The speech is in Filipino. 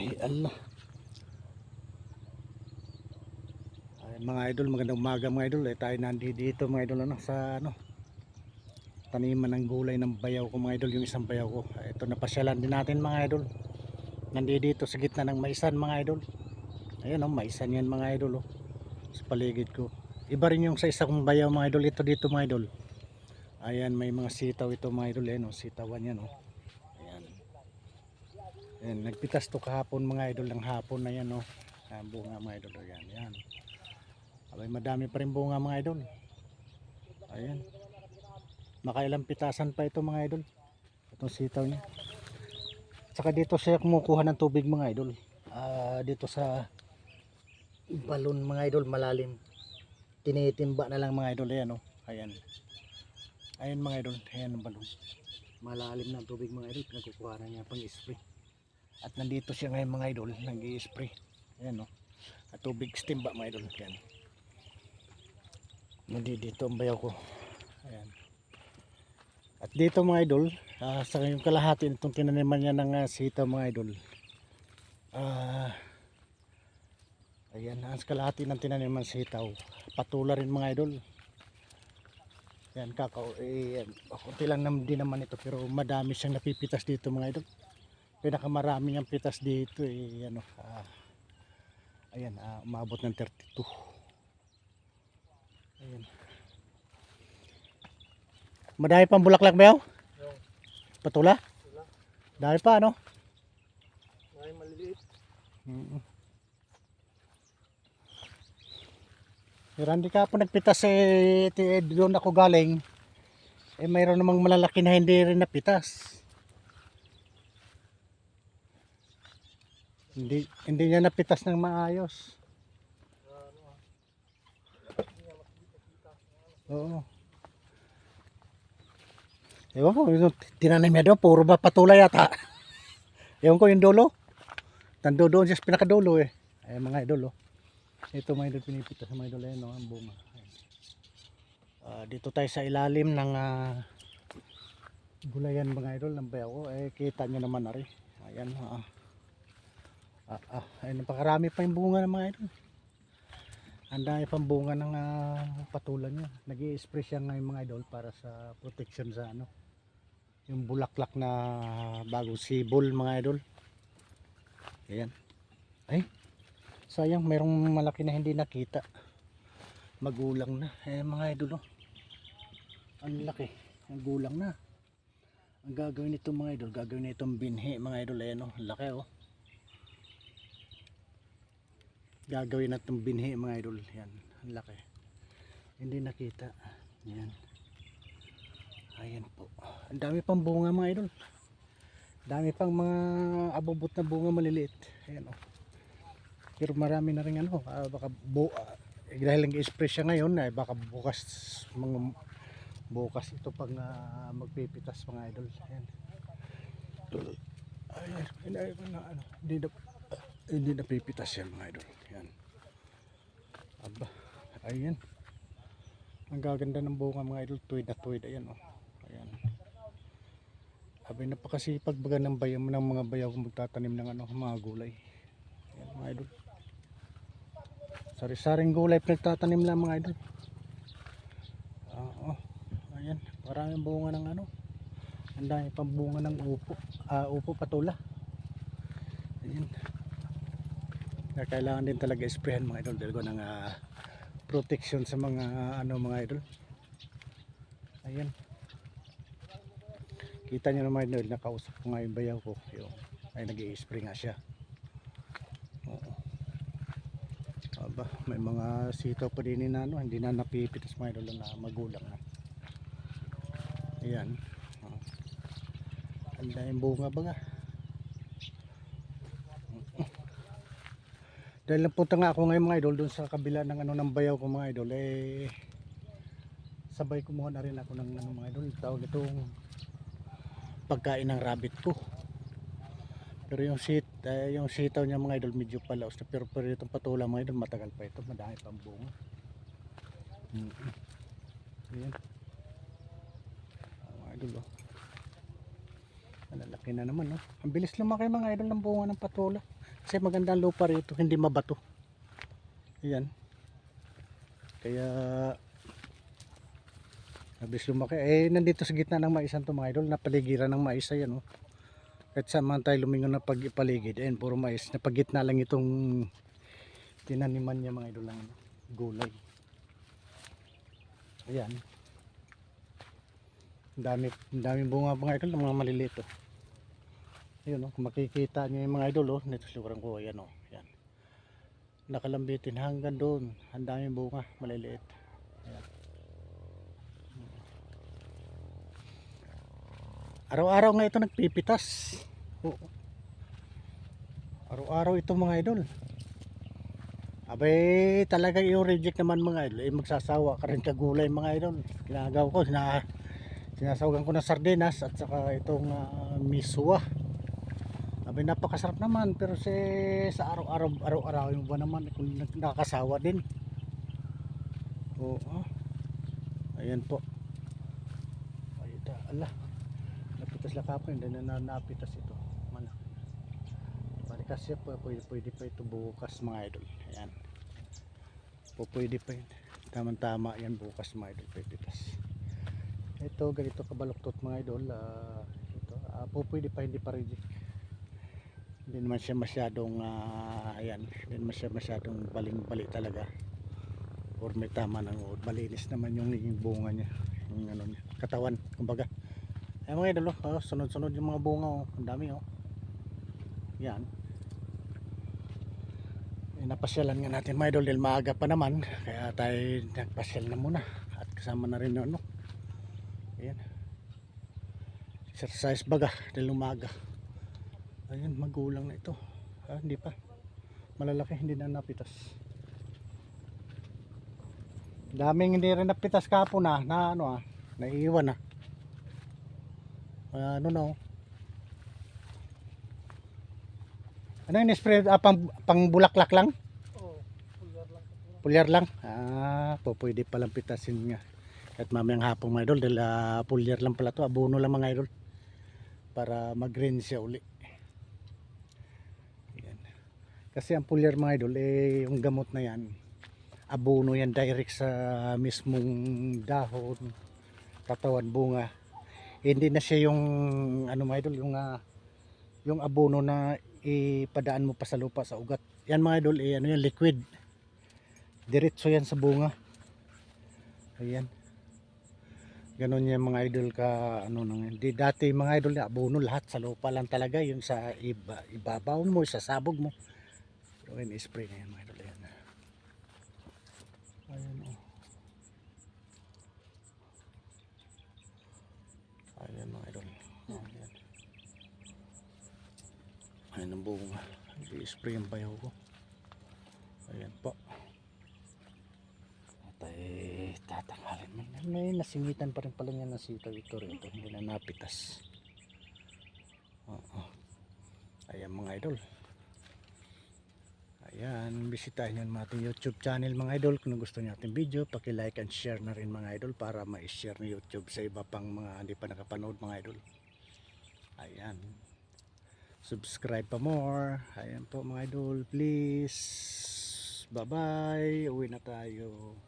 Ay, Allah. Ay, mga idol, magandang umaga mga idol. Tayo nandito mga idol sa taniman ng gulay ng bayaw ko mga idol, yung isang bayaw ko. Ito napasyalan din natin mga idol. Nandito sa gitna ng maisan mga idol. Ayun maisan yan mga idol sa paligid ko. Iba rin yung sa isa kong bayaw mga idol. Ito dito mga idol. Ayan, may mga sitaw ito mga idol. Ayan sitawan yan Ayan. Ayan, nagpitas to kahapon mga idol, ng hapon na yan bunga mga idol. Ayan, ayan. Abay, madami pa rin bunga mga idol. Ayan. Makailang pitasan pa ito mga idol. Itong sitaw niya. Saka dito siya kumukuha ng tubig mga idol. Dito sa balon mga idol, malalim. Tinitimba na lang mga idol. Ayan Ayan. Ayan mga idol. Ayan ang balon. Malalim ng tubig mga idol. Pinagkukuha na niya pang spray. At nandito siya ngayon mga idol. Nag-i-spray. Ayan At tubig steam ba mga idol. Ayan. Nandito ang bayaw ko. Ayan. At dito mga idol, sa yung kalahati itong tinaniman niya ng sitaw mga idol. Ayan, ang kalahati ng tinaniman sitaw. Patula rin mga idol. Yan, kunti lang din naman ito, pero madami siyang napipitas dito mga idol. Pinakamarami niyang pitas dito ayan, umabot ng 32. Ayan. Madami pang bulaklak ba yun? Patula? Dahil pa Ay, maliliit. Pero hindi ka po nagpitas doon ako galing. Mayroon namang malalaki na hindi rin napitas. Hindi niya napitas ng maayos. Oo. Ewan ko, tinanim niya doon, puro ba patula yata. Ewan ko yung dulo. Tando doon siya sa pinakadulo Ay mga idol Ito mga idol, pinipitas sa mga idol ang bunga. Dito tayo sa ilalim ng gulayan mga idol ng bayaw ko. Kita nyo naman na rin. Ayan ay napakarami pa yung bunga ng mga idol. Ang dami pang bunga ng patulan niya. Nag-i-spray siya ngayon mga idol para sa protection sa yung bulaklak na bagong sibol mga idol. Ayan. Ay, sayang mayroong malaki na hindi nakita. Magulang na mga idol ang laki, ang gulang na. Ang gagawin nito mga idol, gagawin nitong binhi mga idol. Ayan laki gagawin natin binhi mga idol. Yan, ang laki, hindi nakita. Yan, ayan po, ang dami pang bunga mga idol, dami pang mga abubot na bunga maliliit. Ayan pero marami na rin baka dahil lang i-spray siya ngayon baka bukas ito pag magpipitas mga idol. Ayan, hindi na pipitas yan mga idol. Yan. Aba, ayan. Ang gaganda ng bunga mga idol, tuwid na tuwid. Ayan Ayan. Abay, napakasipag baga ng mga bayaw kung magtatanim ng mga gulay. Ayan mga idol. Sari-saring gulay pinagtatanim lang mga idol. Ayan, maraming bunga ng ang dami pang bunga ng upo patula. Ayan. Kailangan din talaga isprayan mga idol dahil ko ng protection sa mga mga idol. Ayan, kita nyo naman idol, nakausap ko nga yung bayaw ko ay nag-i-spray nga siya. Aba, may mga sitaw pa din na hindi na napipitas mga idol na magulang na. Ayan, ang daming bunga baga. Dahil napunta nga ako ngayon mga idol doon sa kabila ng ng bayaw ko mga idol, sabay kumuha na rin ako ng mga idol, tawag itong pagkain ng rabbit ko. Pero yung sitaw niya mga idol medyo palaos na, pero itong patula mga idol matagal pa ito, madami pang bunga. Ayan mga idol malalaki na naman ang bilis lumaki mga idol ng bunga ng patula. Kasi maganda ang lupa rito, hindi mabato. Ayan. Kaya mabilis lumaki. Eh nandito sa gitna ng maisan to mga idol, napaligiran ng mais yan oh. Kahit saan man tayo lumingon na pagpaligid, ayan puro mais. Napagitna lang itong tinaniman niya mga idol ng gulay. Ayan. Ang daming bunga mga idol ng mga maliliit oh. Ayun oh, kung makikita niyo yung mga idol oh, nito likuran ko ayan oh. Ayan. Nakalambitin hanggang doon. Ang daming bunga maliliit. Ayan. Araw-araw nga ito nagpipitas. Oo. Araw-araw ito mga idol. Abay talagang i-reject naman mga idol. Eh magsasawa ka rin kagulay mga idol. Ginagawa ko, sinasawagan ko ng sardinas at saka itong miswa. Abay napakasarap naman pero sa araw-araw yung ba naman kung nakakasawa din. Oo. Ayan po. Ayun ala. Napitas lang kapon, hindi na napitas ito. Malaki. Balikas siya po, pwede pa ito bukas mga idol. Ayan. Pwede pa yun. Tama-tama yan bukas mga idol, pipitas. Ito, ganito kabaluktot mga idol. Ito, pwede pa, hindi pa reject. Hindi naman siya masyadong, ayan, hindi naman siya masyadong baling-bali talaga. Or may tama ng uod. Malinis naman yung bunga niya. Yung ano niya, katawan, kumbaga. Ayan mga idol, sunod-sunod yung mga bunga, oh. Ang dami, oh. Yan. Napasyalan nga natin mga idol dahil maaga pa naman. Kaya tayo nagpasyal na muna. At kasama na rin yung ano. Ayan. Exercise baga dahil umaga. Ayan, magulang na ito. Hindi pa. Malalaki, hindi na napitas. Daming hindi rin napitas kapon na ano naiiwan na. Ano na oh. Ano yung spray? Pang bulaklak lang? Oo, pulyar lang. Pulyar lang? Pwede palang pitasin nga. Kahit mamayang hapon mga idol, dahil pulyar lang pala to, abono lang mga idol. Para mag-green siya uli. Ayan. Kasi ang pulyar mga idol, yung gamot na yan, abono yan direct sa mismong dahon, katawan, bunga. Hindi na siya yung, ano mga idol, yung abono na ipadaan mo pa sa lupa sa ugat. Yan mga idol, ano yan, liquid. Diretso yan sa bunga. Ayan. Ganon yan mga idol ka ano nang hindi dati mga idol na abono lahat sa lupa lang talaga yun sa ibabaw mo, sa sabog mo. Pero ngayon spray na yan mga idol. Ayan. Ayan oh. Ayan mga idol. Ayan. Ayan ang bunga. I-spray yung bayaw ko. Ayan po. At ay tatanghalin man. May nasingitan pa rin pala niya ng sitaw ito rito. Hindi na napitas. Ayan mga idol. Ayan, bisitahin nyo natin ating YouTube channel mga idol. Kung gusto nyo ating video, paki-like and share na rin mga idol para ma-share ni YouTube sa iba pang mga hindi pa nakapanood mga idol. Ayan. Subscribe pa more. Ayan po mga idol, please. Bye bye. Uwi na tayo.